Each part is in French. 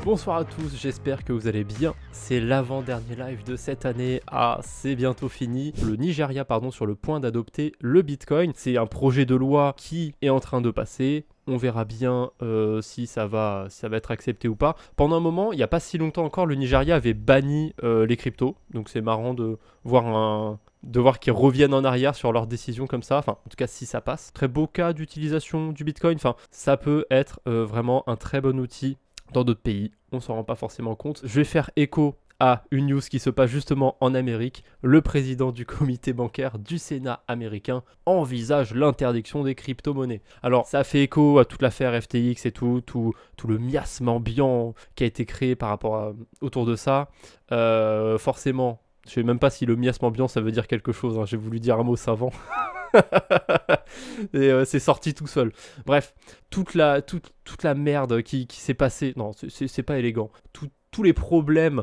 Bonsoir à tous, j'espère que vous allez bien. C'est l'avant-dernier live de cette année. Ah, c'est bientôt fini. Le Nigeria, sur le point d'adopter le Bitcoin. C'est un projet de loi qui est en train de passer. On verra bien si ça va être accepté ou pas. Pendant un moment, il n'y a pas si longtemps encore, le Nigeria avait banni les cryptos. Donc c'est marrant de voir qu'ils reviennent en arrière sur leurs décisions comme ça, en tout cas si ça passe. Très beau cas d'utilisation du Bitcoin, ça peut être vraiment un très bon outil dans d'autres pays, on s'en rend pas forcément compte. Je vais faire écho à une news qui se passe justement en Amérique. Le président du comité bancaire du Sénat américain envisage l'interdiction des crypto-monnaies. Alors ça fait écho à toute l'affaire FTX et tout le miasme ambiant qui a été créé autour de ça. Forcément, je sais même pas si le miasme ambiant ça veut dire quelque chose, j'ai voulu dire un mot savant. Et c'est sorti tout seul. Bref, toute la merde qui s'est passée, non, c'est pas élégant. Tous les problèmes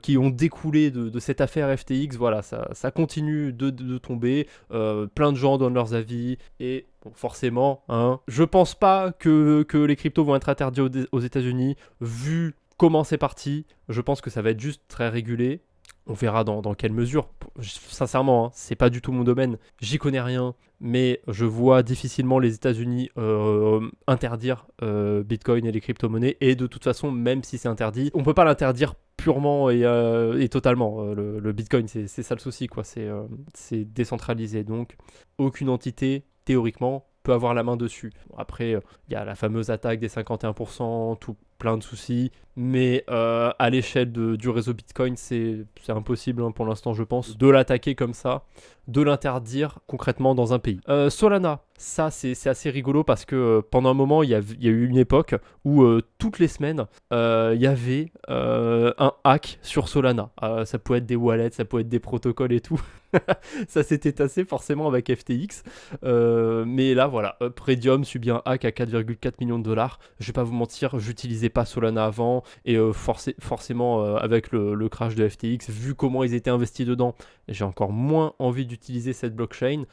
qui ont découlé de cette affaire FTX, voilà, ça continue de tomber. Plein de gens donnent leurs avis et bon, forcément, je pense pas que les cryptos vont être interdits aux États-Unis. Vu comment c'est parti, je pense que ça va être juste très régulé. On verra dans quelle mesure. Sincèrement, c'est pas du tout mon domaine. J'y connais rien, mais je vois difficilement les États-Unis interdire Bitcoin et les crypto-monnaies. Et de toute façon, même si c'est interdit, on peut pas l'interdire purement et totalement. Le Bitcoin, c'est ça le souci, quoi. C'est décentralisé, donc aucune entité, théoriquement, peut avoir la main dessus. Après, il y a la fameuse attaque des 51%, plein de soucis, mais à l'échelle du réseau Bitcoin, c'est impossible pour l'instant, je pense, de l'attaquer comme ça, de l'interdire concrètement dans un pays. Solana, ça c'est assez rigolo parce que pendant un moment, il y a eu une époque où toutes les semaines, il y avait un hack sur Solana. Ça pouvait être des wallets, ça pouvait être des protocoles et tout. Ça s'était tassé forcément avec FTX. Mais là, voilà, Predium subit un hack à 4,4 millions de dollars. Je vais pas vous mentir, j'utilisais pas Solana avant et forcément avec le crash de FTX, vu comment ils étaient investis dedans, j'ai encore moins envie d'utiliser cette blockchain.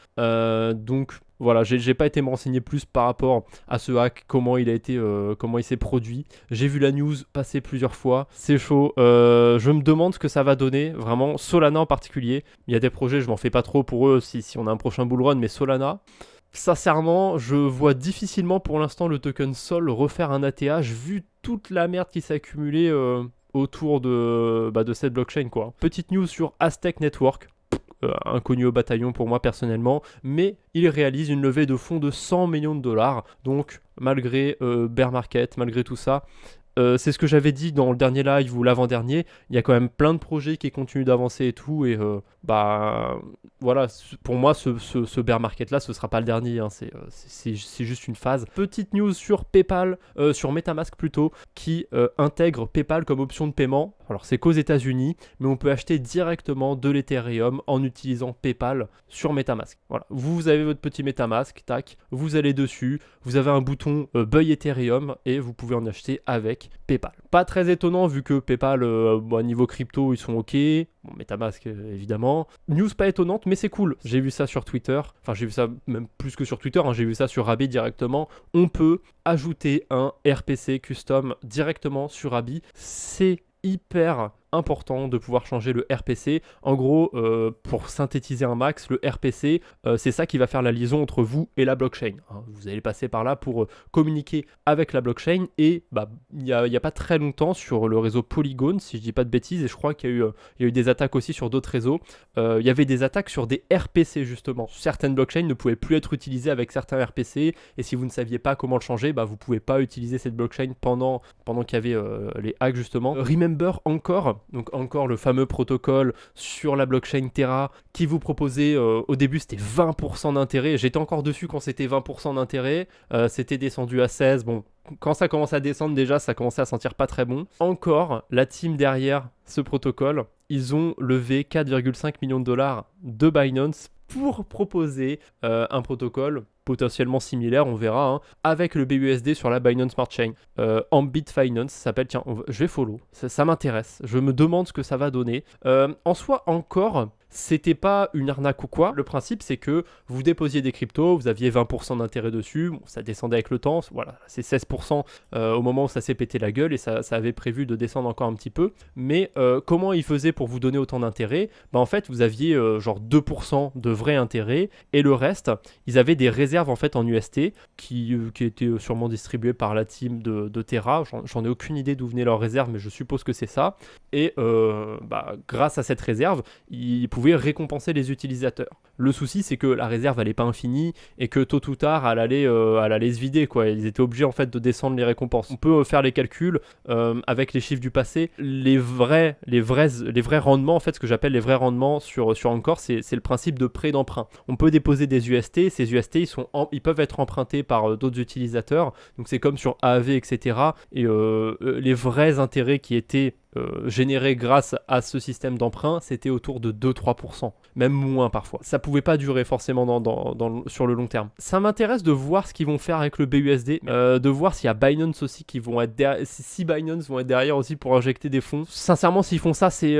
Donc voilà, j'ai pas été me renseigner plus par rapport à ce hack, comment il s'est produit. J'ai vu la news passer plusieurs fois, c'est chaud. Je me demande ce que ça va donner, vraiment. Solana en particulier. Il y a des projets, je m'en fais pas trop pour eux si on a un prochain bull run, mais Solana, sincèrement, je vois difficilement pour l'instant le token Sol refaire un ATH vu toute la merde qui s'est accumulée autour de cette blockchain, quoi. Petite news sur Aztec Network. Inconnu au bataillon pour moi personnellement, mais il réalise une levée de fonds de 100 millions de dollars, donc malgré bear market, malgré tout ça, c'est ce que j'avais dit dans le dernier live ou l'avant-dernier, il y a quand même plein de projets qui continuent d'avancer et tout, et voilà, pour moi ce bear market là ce sera pas le dernier, c'est juste une phase. Petite news sur PayPal, sur Metamask plutôt, qui intègre PayPal comme option de paiement. Alors c'est qu'aux États-Unis, mais on peut acheter directement de l'Ethereum en utilisant PayPal sur Metamask. Voilà, vous avez votre petit Metamask, tac, vous allez dessus, vous avez un bouton Buy Ethereum et vous pouvez en acheter avec PayPal. Pas très étonnant vu que PayPal, niveau crypto, ils sont ok. Bon, Metamask évidemment. News pas étonnante, mais c'est cool. J'ai vu ça sur Twitter. Enfin, j'ai vu ça même plus que sur Twitter. J'ai vu ça sur Rabbi directement. On peut ajouter un RPC custom directement sur Rabbi. C'est hyper important de pouvoir changer le RPC. En gros, pour synthétiser un max, le RPC, c'est ça qui va faire la liaison entre vous et la blockchain. Vous allez passer par là pour communiquer avec la blockchain. Et il y a pas très longtemps sur le réseau Polygon, si je dis pas de bêtises, et je crois qu'il y a eu des attaques aussi sur d'autres réseaux. Il y avait des attaques sur des RPC justement. Certaines blockchains ne pouvaient plus être utilisées avec certains RPC. Et si vous ne saviez pas comment le changer, vous ne pouvez pas utiliser cette blockchain pendant qu'il y avait les hacks justement. Remember encore. Donc encore le fameux protocole sur la blockchain Terra qui vous proposait, au début c'était 20% d'intérêt, j'étais encore dessus quand c'était 20% d'intérêt, c'était descendu à 16, bon, quand ça commence à descendre déjà ça commençait à sentir pas très bon. Encore, la team derrière ce protocole, ils ont levé 4,5 millions de dollars de Binance pour proposer un protocole potentiellement similaire, on verra, avec le BUSD sur la Binance Smart Chain. Ambit Finance, ça s'appelle, tiens, je vais follow, ça m'intéresse, je me demande ce que ça va donner. En soi, encore, c'était pas une arnaque ou quoi. Le principe, c'est que vous déposiez des cryptos, vous aviez 20% d'intérêt dessus, bon, ça descendait avec le temps, voilà, c'est 16% au moment où ça s'est pété la gueule et ça avait prévu de descendre encore un petit peu. Mais comment ils faisaient pour vous donner autant d'intérêt? En fait, vous aviez genre 2% de vrai intérêt et le reste, ils avaient des réserves en fait en UST qui étaient sûrement distribuées par la team de Terra. J'en ai aucune idée d'où venaient leurs réserves, mais je suppose que c'est ça. Et grâce à cette réserve, ils pouvaient récompenser les utilisateurs. Le souci, c'est que la réserve, elle n'est pas infinie et que tôt ou tard, elle allait se vider, quoi. Ils étaient obligés en fait de descendre les récompenses. On peut faire les calculs avec les chiffres du passé. Les vrais rendements, en fait, ce que j'appelle les vrais rendements sur Anchor, c'est le principe de prêt d'emprunt. On peut déposer des UST. Ces UST, ils peuvent être empruntés par d'autres utilisateurs. Donc c'est comme sur AAV, etc. Et les vrais intérêts qui étaient générés grâce à ce système d'emprunt, c'était autour de 2-3%, même moins parfois. Ça pouvait pas durer forcément sur le long terme. Ça m'intéresse de voir ce qu'ils vont faire avec le BUSD, de voir s'il y a Binance aussi qui vont être derrière, si Binance vont être derrière aussi pour injecter des fonds. Sincèrement, s'ils font ça, c'est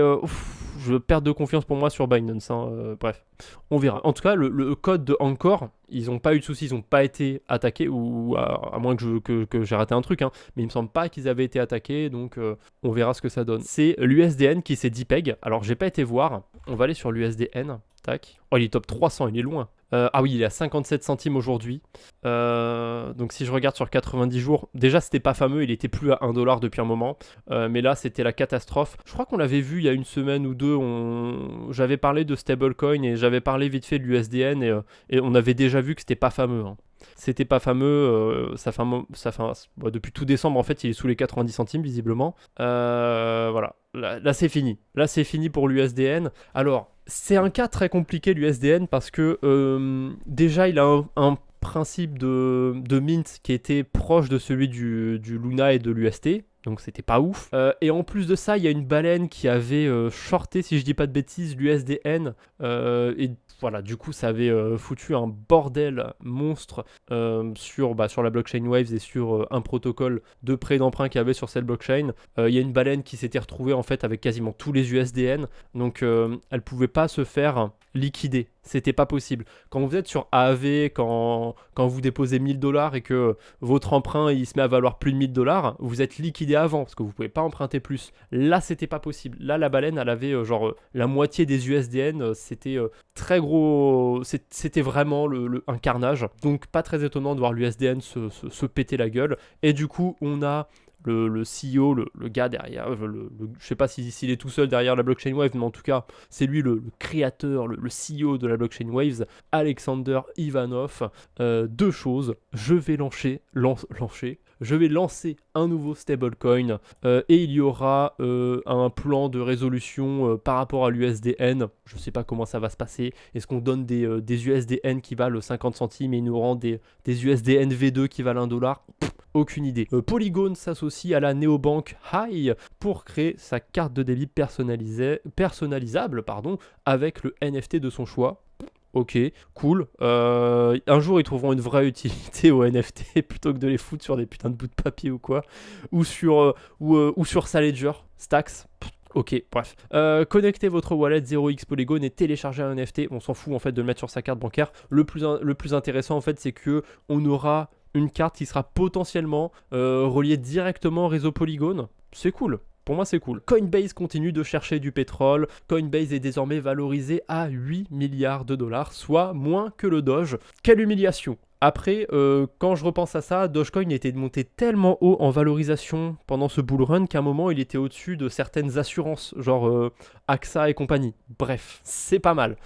je perds de confiance pour moi sur Binance. Bref, on verra. En tout cas, le code de Anchor, ils n'ont pas eu de soucis, ils n'ont pas été attaqués, ou à moins que j'ai raté un truc, mais il me semble pas qu'ils avaient été attaqués, donc on verra ce que ça donne. C'est l'USDN qui s'est depeg. Alors j'ai pas été voir, on va aller sur l'USDN, tac. Oh, il est top 300, il est loin. Ah oui, il est à 57 centimes aujourd'hui. Donc si je regarde sur 90 jours, déjà c'était pas fameux, il était plus à 1$ depuis un moment. Mais là c'était la catastrophe. Je crois qu'on l'avait vu il y a une semaine ou deux. J'avais parlé de stablecoin et j'avais parlé vite fait de l'USDN et on avait déjà vu que c'était pas fameux. C'était pas fameux, depuis tout décembre en fait il est sous les 90 centimes visiblement. Voilà, là c'est fini. Là c'est fini pour l'USDN. Alors c'est un cas très compliqué l'USDN parce que déjà il a un principe de mint qui était proche de celui du Luna et de l'UST. Donc c'était pas ouf. Et en plus de ça, il y a une baleine qui avait shorté, si je dis pas de bêtises, l'USDN. Et voilà, du coup, ça avait foutu un bordel monstre sur la blockchain Waves et sur un protocole de prêt d'emprunt qu'il y avait sur cette blockchain. Il y a une baleine qui s'était retrouvée en fait avec quasiment tous les USDN. Donc elle pouvait pas se faire liquider. C'était pas possible. Quand vous êtes sur AAV, quand vous déposez 1000$ et que votre emprunt il se met à valoir plus de 1000$, vous êtes liquidé avant parce que vous pouvez pas emprunter plus. Là, c'était pas possible. Là, la baleine, elle avait la moitié des USDN. C'était très gros. C'était vraiment un carnage. Donc, pas très étonnant de voir l'USDN se péter la gueule. Et du coup, on a le CEO, le gars derrière, je sais pas s'il est tout seul derrière la blockchain Wave, mais en tout cas, c'est lui le créateur, le CEO de la blockchain Waves, Alexander Ivanov. Deux choses, je vais lancer un nouveau stablecoin et il y aura un plan de résolution par rapport à l'USDN. Je ne sais pas comment ça va se passer. Est-ce qu'on donne des USDN qui valent 50 centimes et il nous rend des USDN V2 qui valent $1? Aucune idée. Polygon s'associe à la néobanque High pour créer sa carte de débit personnalisable avec le NFT de son choix. Ok, cool. Un jour, ils trouveront une vraie utilité aux NFT plutôt que de les foutre sur des putains de bouts de papier ou quoi. Ou sur sa Ledger, Stacks. Ok, bref. Connectez votre wallet 0x Polygon et téléchargez un NFT. On s'en fout en fait de le mettre sur sa carte bancaire. Le plus intéressant en fait, c'est que on aura une carte qui sera potentiellement reliée directement au réseau Polygon. C'est cool. Pour moi, c'est cool. Coinbase continue de chercher du pétrole. Coinbase est désormais valorisé à 8 milliards de dollars, soit moins que le Doge. Quelle humiliation! Après, quand je repense à ça, Dogecoin était monté tellement haut en valorisation pendant ce bull run qu'à un moment, il était au-dessus de certaines assurances, genre AXA et compagnie. Bref, c'est pas mal.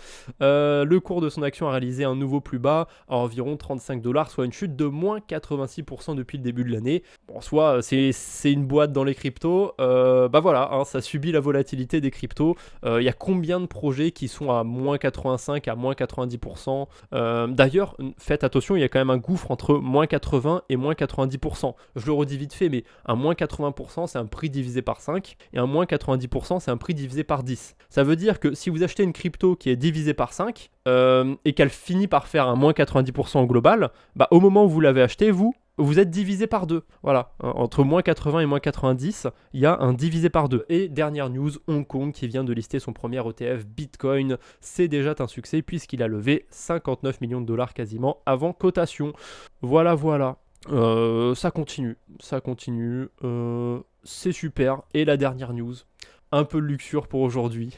Le cours de son action a réalisé un nouveau plus bas à environ 35$, soit une chute de moins 86% depuis le début de l'année. Bon, soit c'est une boîte dans les cryptos, voilà, ça subit la volatilité des cryptos. Il y a combien de projets qui sont à moins 85, à moins 90%? D'ailleurs, faites attention, il y a quand même un gouffre entre moins 80 et moins 90%. Je le redis vite fait, mais un moins 80%, c'est un prix divisé par 5, et un moins 90%, c'est un prix divisé par 10. Ça veut dire que si vous achetez une crypto qui est divisée par 5, et qu'elle finit par faire un moins 90% au global, au moment où vous l'avez acheté, vous vous êtes divisé par 2. Voilà, entre moins 80 et moins 90, il y a un divisé par 2. Et dernière news, Hong Kong qui vient de lister son premier ETF Bitcoin. C'est déjà un succès puisqu'il a levé 59 millions de dollars quasiment avant cotation. Voilà. Ça continue. C'est super. Et la dernière news, un peu de luxure pour aujourd'hui.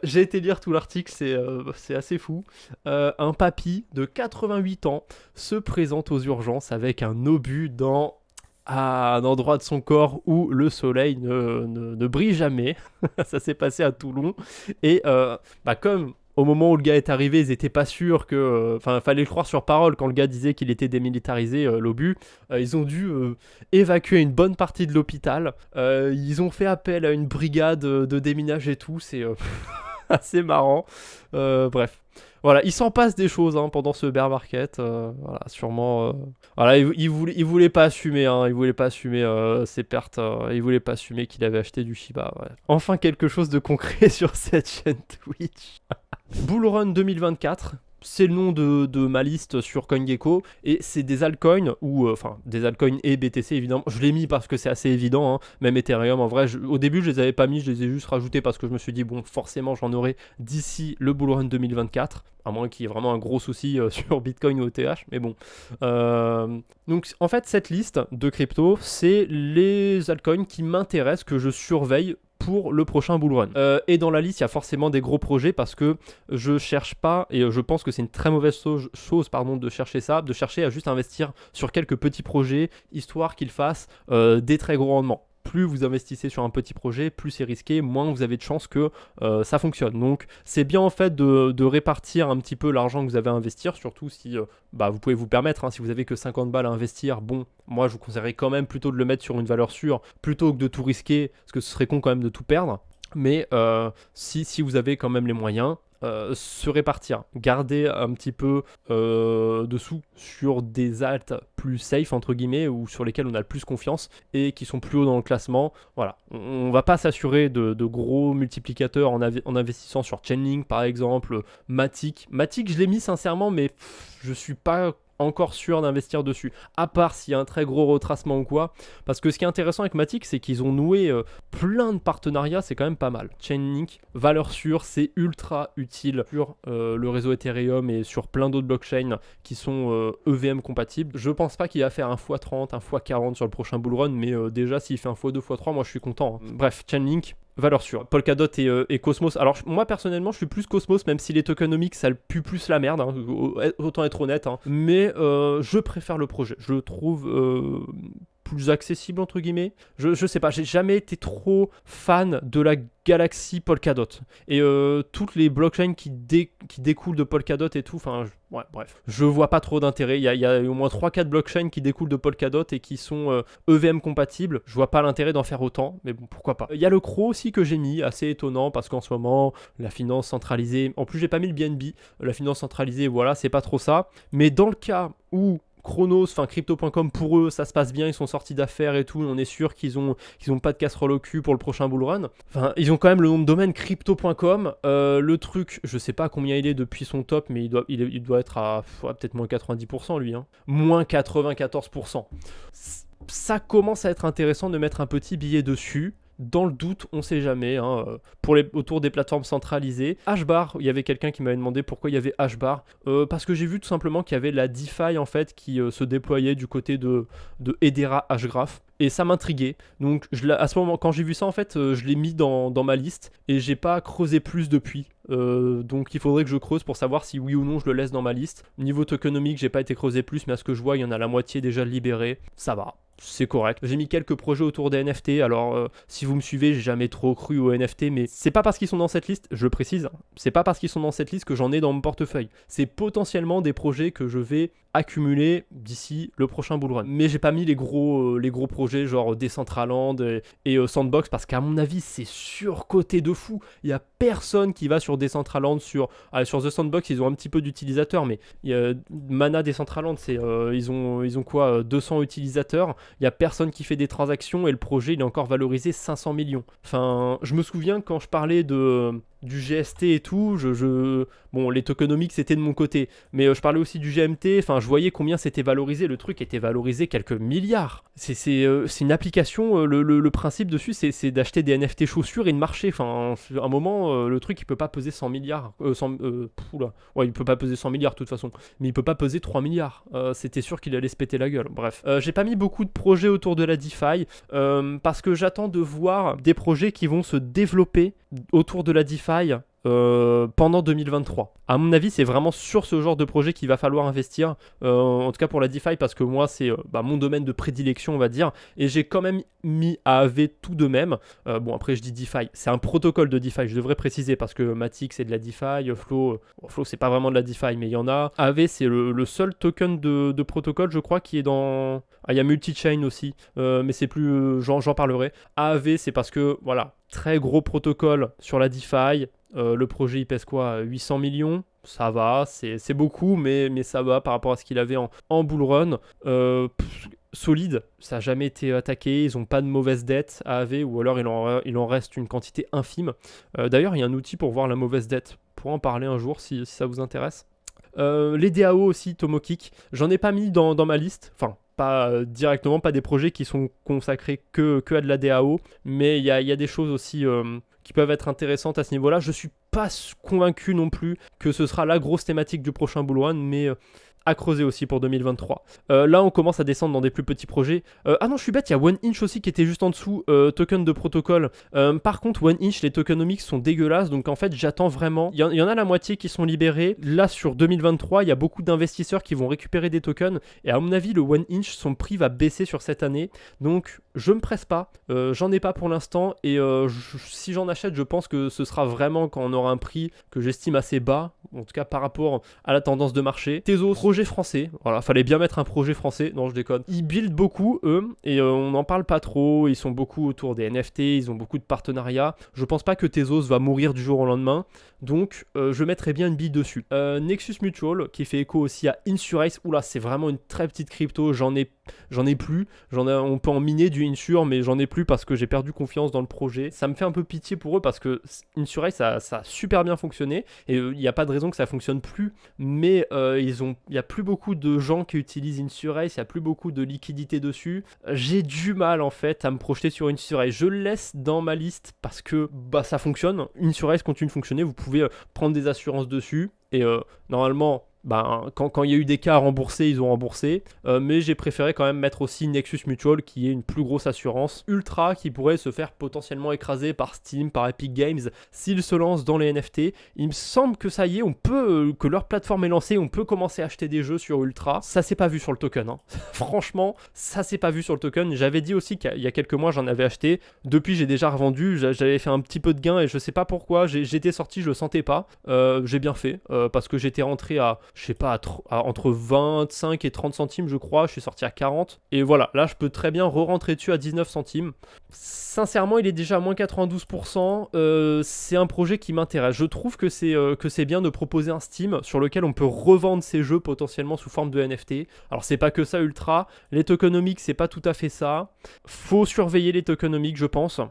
J'ai été lire tout l'article, c'est assez fou. Un papy de 88 ans se présente aux urgences avec un obus dans un endroit de son corps où le soleil ne brille jamais. Ça s'est passé à Toulon. Et comme au moment où le gars est arrivé, ils n'étaient pas sûrs que... Enfin, fallait le croire sur parole quand le gars disait qu'il était démilitarisé, l'obus. Ils ont dû évacuer une bonne partie de l'hôpital. Ils ont fait appel à une brigade de déminage et tout. C'est assez marrant. Bref. Voilà, il s'en passe des choses pendant ce bear market. Voilà, sûrement. Voilà, il voulait pas assumer. Il voulait pas assumer ses pertes. Il voulait pas assumer qu'il avait acheté du Shiba. Ouais. Enfin, quelque chose de concret sur cette chaîne Twitch. Bull Run 2024. C'est le nom de ma liste sur CoinGecko et c'est des altcoins des altcoins et BTC évidemment. Je l'ai mis parce que c'est assez évident, même Ethereum en vrai. Au début je les avais pas mis, je les ai juste rajoutés parce que je me suis dit bon forcément j'en aurai d'ici le Bull Run 2024, à moins qu'il y ait vraiment un gros souci sur Bitcoin ou ETH, mais bon. Donc en fait cette liste de crypto c'est les altcoins qui m'intéressent, que je surveille pour le prochain bull run. Et dans la liste, il y a forcément des gros projets parce que je cherche pas, et je pense que c'est une très mauvaise chose de chercher ça, de chercher à juste investir sur quelques petits projets, histoire qu'ils fassent des très gros rendements. Plus vous investissez sur un petit projet, plus c'est risqué, moins vous avez de chances que ça fonctionne. Donc c'est bien en fait de répartir un petit peu l'argent que vous avez à investir, surtout si vous pouvez vous permettre, si vous avez que 50 balles à investir, bon, moi je vous conseillerais quand même plutôt de le mettre sur une valeur sûre, plutôt que de tout risquer, parce que ce serait con quand même de tout perdre. Mais si vous avez quand même les moyens, se répartir, garder un petit peu de sous sur des alts plus safe entre guillemets, ou sur lesquels on a le plus confiance et qui sont plus hauts dans le classement. Voilà, on va pas s'assurer de gros multiplicateurs en investissant sur Chainlink par exemple. Matic je l'ai mis sincèrement, mais je suis pas encore sûr d'investir dessus, à part s'il y a un très gros retracement ou quoi, parce que ce qui est intéressant avec Matic, c'est qu'ils ont noué plein de partenariats, c'est quand même pas mal. Chainlink, valeur sûre, c'est ultra utile sur le réseau Ethereum et sur plein d'autres blockchains qui sont EVM compatibles. Je pense pas qu'il va faire un x30, un x40 sur le prochain bull run, mais déjà s'il fait un x2, x3, moi je suis content. Bref, Chainlink, valeur sûre. Polkadot et Cosmos. Alors moi personnellement je suis plus Cosmos, même si les tokenomics ça pue plus la merde, autant être honnête, mais je préfère le projet. Je le trouve plus accessible entre guillemets. Je sais pas, j'ai jamais été trop fan de la galaxie Polkadot et toutes les blockchains qui découlent de Polkadot et tout, bref, je vois pas trop d'intérêt. Il y a au moins 3-4 blockchains qui découlent de Polkadot et qui sont EVM compatibles. Je vois pas l'intérêt d'en faire autant, mais bon, pourquoi pas. Il y a le CRO aussi que j'ai mis, assez étonnant parce qu'en ce moment la finance centralisée, en plus j'ai pas mis le BNB, la finance centralisée, voilà, c'est pas trop ça. Mais dans le cas où Chronos, crypto.com, pour eux ça se passe bien, ils sont sortis d'affaires et tout, on est sûr qu'ils ont pas de casserole au cul pour le prochain bull run. Ils ont quand même le nom de domaine crypto.com. Le truc, je sais pas combien il est depuis son top, mais il doit être à peut-être moins 90% lui, moins 94%. Ça commence à être intéressant de mettre un petit billet dessus. Dans le doute, on sait jamais, autour des plateformes centralisées. Hbar, il y avait quelqu'un qui m'avait demandé pourquoi il y avait Hbar. Parce que j'ai vu tout simplement qu'il y avait la DeFi en fait qui se déployait du côté de Hedera Hgraph. Et ça m'intriguait. Donc à ce moment, quand j'ai vu ça en fait, je l'ai mis dans ma liste et j'ai pas creusé plus depuis. Donc il faudrait que je creuse pour savoir si oui ou non je le laisse dans ma liste. Niveau tokenomique, j'ai pas été creusé plus, mais à ce que je vois, il y en a la moitié déjà libérée. Ça va. C'est correct. J'ai mis quelques projets autour des NFT. Alors, si vous me suivez, j'ai jamais trop cru aux NFT, mais c'est pas parce qu'ils sont dans cette liste, je le précise, c'est pas parce qu'ils sont dans cette liste que j'en ai dans mon portefeuille. C'est potentiellement des projets que je vais accumuler d'ici le prochain bull run. Mais j'ai pas mis les gros projets genre Decentraland et Sandbox parce qu'à mon avis, c'est surcoté de fou. Il y a personne qui va sur Decentraland, sur The Sandbox, ils ont un petit peu d'utilisateurs, mais Mana Decentraland, ils ont quoi, 200 utilisateurs. Il y a personne qui fait des transactions et le projet il est encore valorisé 500 millions. Je me souviens quand je parlais de du GST et tout, bon, les tokenomics c'était de mon côté, mais je parlais aussi du GMT, enfin je voyais combien c'était valorisé, le truc était valorisé quelques milliards. C'est une application, le principe dessus c'est d'acheter des NFT chaussures et de marcher, enfin à un moment le truc il peut pas peser 100 milliards, ouais il peut pas peser 100 milliards de toute façon, mais il peut pas peser 3 milliards, c'était sûr qu'il allait se péter la gueule, bref. J'ai pas mis beaucoup de projets autour de la DeFi, parce que j'attends de voir des projets qui vont se développer autour de la DeFi pendant 2023. À mon avis, c'est vraiment sur ce genre de projet qu'il va falloir investir, en tout cas pour la DeFi, parce que moi, c'est mon domaine de prédilection, on va dire, et j'ai quand même mis AAV tout de même. Bon, après, je dis DeFi, c'est un protocole de DeFi, je devrais préciser, parce que Matic, c'est de la DeFi, Flow, c'est pas vraiment de la DeFi, mais il y en a. AAV, c'est le seul token de protocole, je crois, qui est dans... Ah, il y a Multichain aussi, mais c'est plus... j'en parlerai. AAV, c'est parce que, voilà, très gros protocole sur la DeFi. Le projet il pèse quoi, 800 millions, ça va, c'est beaucoup, mais ça va par rapport à ce qu'il avait en bull run. Solide, ça n'a jamais été attaqué, ils n'ont pas de mauvaise dette AAV, ou alors il en reste une quantité infime. D'ailleurs, il y a un outil pour voir la mauvaise dette, on pourra en parler un jour si ça vous intéresse. Les DAO aussi, Tomokik, j'en ai pas mis dans ma liste, enfin pas directement, pas des projets qui sont consacrés que à de la DAO, mais il y a des choses aussi qui peuvent être intéressantes à ce niveau-là. Je suis pas convaincu non plus que ce sera la grosse thématique du prochain Bull Run, mais à creuser aussi pour 2023. Là, on commence à descendre dans des plus petits projets. Ah non, je suis bête, il y a OneInch aussi qui était juste en dessous, token de protocole. Par contre, OneInch, les tokenomics sont dégueulasses, donc en fait, j'attends vraiment. Il y en a la moitié qui sont libérés. Là, sur 2023, il y a beaucoup d'investisseurs qui vont récupérer des tokens, et à mon avis, le OneInch, son prix va baisser sur cette année. Donc, je me presse pas, j'en ai pas pour l'instant, et si j'en achète, je pense que ce sera vraiment quand on aura un prix que j'estime assez bas, en tout cas par rapport à la tendance de marché. Tezos, projet français, voilà, fallait bien mettre un projet français, non je déconne. Ils buildent beaucoup eux, et on n'en parle pas trop, ils sont beaucoup autour des NFT, ils ont beaucoup de partenariats. Je pense pas que Tezos va mourir du jour au lendemain, donc je mettrai bien une bille dessus. Nexus Mutual, qui fait écho aussi à Insurace, oula c'est vraiment une très petite crypto, j'en ai plus, on peut en miner du Insure, mais j'en ai plus parce que j'ai perdu confiance dans le projet. Ça me fait un peu pitié pour eux parce que Insurace ça a super bien fonctionné, et il n'y a pas de raison que ça fonctionne plus, mais il y a plus beaucoup de gens qui utilisent Insurace, il y a plus beaucoup de liquidité dessus. J'ai du mal en fait à me projeter sur Insurace. Je le laisse dans ma liste parce que ça fonctionne. Insurace continue de fonctionner, vous pouvez prendre des assurances dessus, et normalement quand il y a eu des cas à rembourser, ils ont remboursé, mais j'ai préféré quand même mettre aussi Nexus Mutual, qui est une plus grosse assurance Ultra, qui pourrait se faire potentiellement écraser par Steam, par Epic Games s'ils se lancent dans les NFT. Il me semble que ça y est, que leur plateforme est lancée, on peut commencer à acheter des jeux sur Ultra. Ça s'est pas vu sur le token, hein. Franchement, ça s'est pas vu sur le token. J'avais dit aussi qu'il y a quelques mois j'en avais acheté, depuis j'ai déjà revendu, j'avais fait un petit peu de gain, et je sais pas pourquoi, j'étais sorti, je le sentais pas, j'ai bien fait, parce que j'étais rentré à, je sais pas, entre 25 et 30 centimes je crois, je suis sorti à 40, et voilà, là je peux très bien re-rentrer dessus à 19 centimes. Sincèrement, il est déjà à moins 92%, c'est un projet qui m'intéresse. Je trouve que c'est bien de proposer un Steam sur lequel on peut revendre ces jeux potentiellement sous forme de NFT. Alors c'est pas que ça Ultra, les tokenomics c'est pas tout à fait ça. Faut surveiller les tokenomics je pense,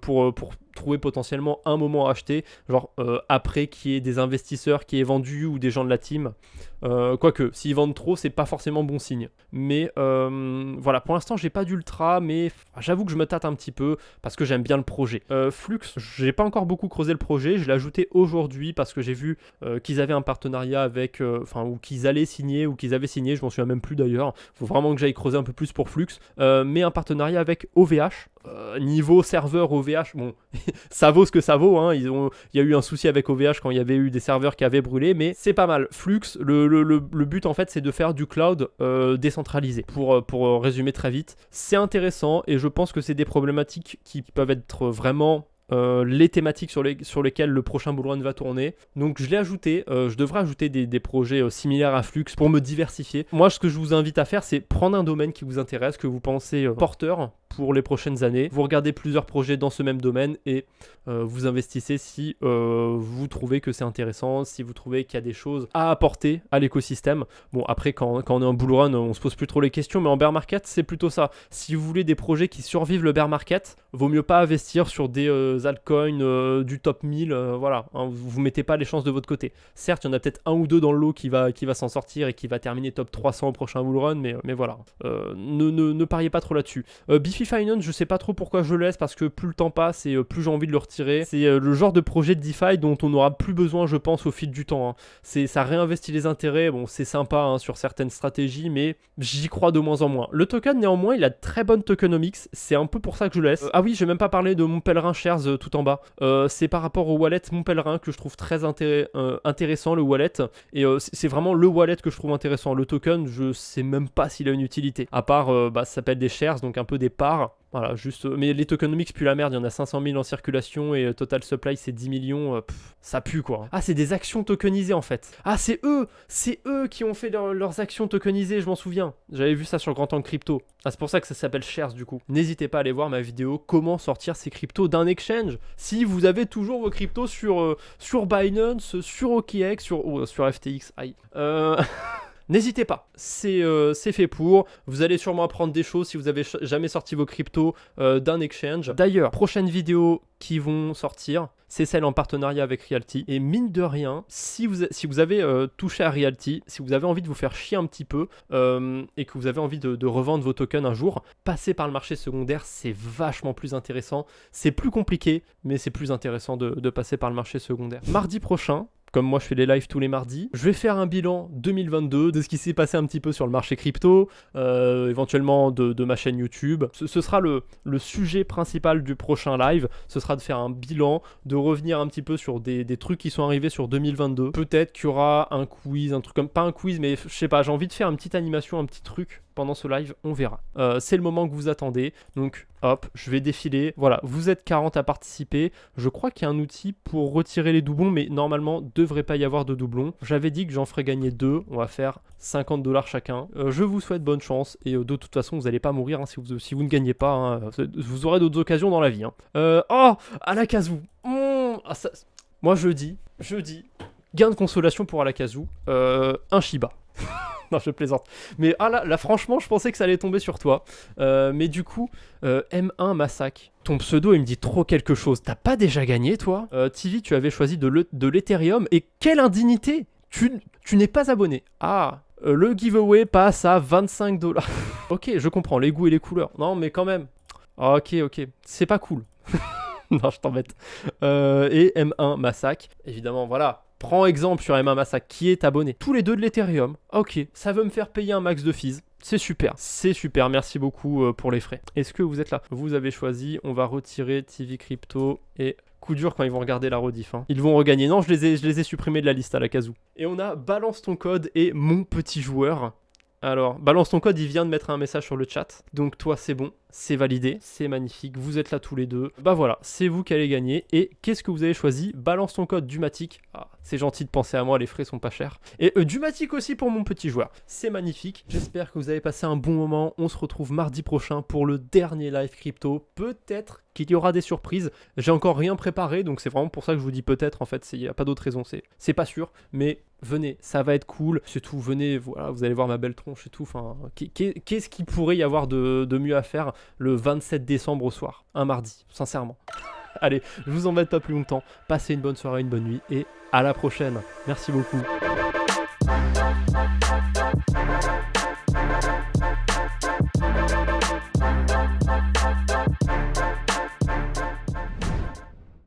pour trouver potentiellement un moment à acheter, genre après qu'il y ait des investisseurs qui aient vendu ou des gens de la team. Quoique, s'ils vendent trop, c'est pas forcément bon signe. Mais voilà, pour l'instant, j'ai pas d'ultra, mais j'avoue que je me tâte un petit peu parce que j'aime bien le projet. Flux, j'ai pas encore beaucoup creusé le projet, je l'ai ajouté aujourd'hui parce que j'ai vu qu'ils avaient un partenariat avec, ou qu'ils allaient signer, ou qu'ils avaient signé, je m'en souviens même plus d'ailleurs. Faut vraiment que j'aille creuser un peu plus pour Flux, mais un partenariat avec OVH. Niveau serveur OVH, bon, ça vaut ce que ça vaut, hein. Il y a eu un souci avec OVH quand il y avait eu des serveurs qui avaient brûlé, mais c'est pas mal. Flux, le but en fait c'est de faire du cloud décentralisé. Pour résumer très vite, c'est intéressant, et je pense que c'est des problématiques qui peuvent être vraiment les thématiques sur lesquelles le prochain Bull Run va tourner. Donc je l'ai ajouté, je devrais ajouter des projets similaires à Flux pour me diversifier. Moi ce que je vous invite à faire, c'est prendre un domaine qui vous intéresse, que vous pensez porteur, pour les prochaines années. Vous regardez plusieurs projets dans ce même domaine et vous investissez si vous trouvez que c'est intéressant, si vous trouvez qu'il y a des choses à apporter à l'écosystème. Bon, après, quand on est en bull run, on se pose plus trop les questions, mais en bear market, c'est plutôt ça. Si vous voulez des projets qui survivent le bear market, vaut mieux pas investir sur des altcoins du top 1000, voilà, hein, vous mettez pas les chances de votre côté. Certes, il y en a peut-être un ou deux dans le lot qui va s'en sortir et qui va terminer top 300 au prochain bull run, mais voilà, ne pariez pas trop là-dessus. Biffy Finance, je sais pas trop pourquoi je le laisse, parce que plus le temps passe et plus j'ai envie de le retirer. C'est le genre de projet de DeFi dont on n'aura plus besoin, je pense, au fil du temps, hein. Ça réinvestit les intérêts, bon, c'est sympa hein, sur certaines stratégies, mais j'y crois de moins en moins. Le token, néanmoins, il a de très bonnes tokenomics, c'est un peu pour ça que je le laisse. Ah oui, j'ai même pas parlé de mon pèlerin shares tout en bas. C'est par rapport au wallet mon pèlerin que je trouve très intéressant, le wallet, et c'est vraiment le wallet que je trouve intéressant. Le token, je sais même pas s'il a une utilité, à part, ça s'appelle des shares, donc un peu des parts. Voilà, juste. Mais les tokenomics puent la merde, il y en a 500 000 en circulation et total supply c'est 10 millions. Ça pue quoi. Ah, c'est des actions tokenisées en fait. Ah, c'est eux qui ont fait leurs actions tokenisées, je m'en souviens. J'avais vu ça sur Grand Angle Crypto. Ah, c'est pour ça que ça s'appelle shares du coup. N'hésitez pas à aller voir ma vidéo comment sortir ces cryptos d'un exchange. Si vous avez toujours vos cryptos sur Binance, sur OKX, sur FTX. Aïe. N'hésitez pas, c'est fait pour. Vous allez sûrement apprendre des choses si vous avez jamais sorti vos cryptos d'un exchange. D'ailleurs, prochaines vidéos qui vont sortir, c'est celle en partenariat avec Realty. Et mine de rien, si vous avez touché à Realty, si vous avez envie de vous faire chier un petit peu et que vous avez envie de revendre vos tokens un jour, passer par le marché secondaire, c'est vachement plus intéressant. C'est plus compliqué, mais c'est plus intéressant de passer par le marché secondaire. Mardi prochain, comme moi je fais les lives tous les mardis, je vais faire un bilan 2022 de ce qui s'est passé un petit peu sur le marché crypto, éventuellement de ma chaîne YouTube. Ce sera le sujet principal du prochain live, ce sera de faire un bilan, de revenir un petit peu sur des trucs qui sont arrivés sur 2022. Peut-être qu'il y aura un quiz, un truc comme, pas un quiz, mais je sais pas, j'ai envie de faire une petite animation, un petit truc pendant ce live, on verra. C'est le moment que vous attendez, donc hop, je vais défiler. Voilà, vous êtes 40 à participer. Je crois qu'il y a un outil pour retirer les doublons, mais normalement, devrait pas y avoir de doublons. J'avais dit que j'en ferais gagner 2. On va faire 50 $ chacun. Je vous souhaite bonne chance et de toute façon, vous n'allez pas mourir hein, si vous ne gagnez pas. Hein. Vous aurez d'autres occasions dans la vie. Hein. Oh, Alakazou. Moi, je dis, gain de consolation pour Alakazou, un Shiba. Non, je plaisante. Mais là, franchement, je pensais que ça allait tomber sur toi. Mais du coup, M1 Massacre, ton pseudo, il me dit trop quelque chose. T'as pas déjà gagné, toi TV, tu avais choisi de l'Ethereum. Et quelle indignité! Tu n'es pas abonné. Ah, le giveaway passe à 25 $. Ok, je comprends, les goûts et les couleurs. Non, mais quand même. Ok, c'est pas cool. Non, je t'embête. Et M1 Massacre, évidemment, voilà. Prends exemple sur M1 Massacre qui est abonné. Tous les deux de l'Ethereum. Ok, ça veut me faire payer un max de fees. C'est super, merci beaucoup pour les frais. Est-ce que vous êtes là? Vous avez choisi, on va retirer TV Crypto et coup dur quand ils vont regarder la rediff. Hein. Ils vont regagner. Non, je les ai supprimés de la liste à la casou. Et on a balance ton code et mon petit joueur. Alors, balance ton code, il vient de mettre un message sur le chat. Donc toi, c'est bon, c'est validé, c'est magnifique, vous êtes là tous les deux. Bah voilà, c'est vous qui allez gagner. Et qu'est-ce que vous avez choisi? Balance ton code Dumatic. Ah, c'est gentil de penser à moi, les frais sont pas chers. Et Dumatic aussi pour mon petit joueur. C'est magnifique. J'espère que vous avez passé un bon moment. On se retrouve mardi prochain pour le dernier live crypto. Peut-être qu'il y aura des surprises. J'ai encore rien préparé, donc c'est vraiment pour ça que je vous dis peut-être. En fait, il n'y a pas d'autre raison. C'est pas sûr, mais venez, ça va être cool. C'est tout, venez, voilà, vous allez voir ma belle tronche et tout. Enfin, qu'est-ce qu'il pourrait y avoir de mieux à faire le 27 décembre au soir, un mardi, sincèrement. Allez, je vous embête pas plus longtemps. Passez une bonne soirée, une bonne nuit et à la prochaine. Merci beaucoup.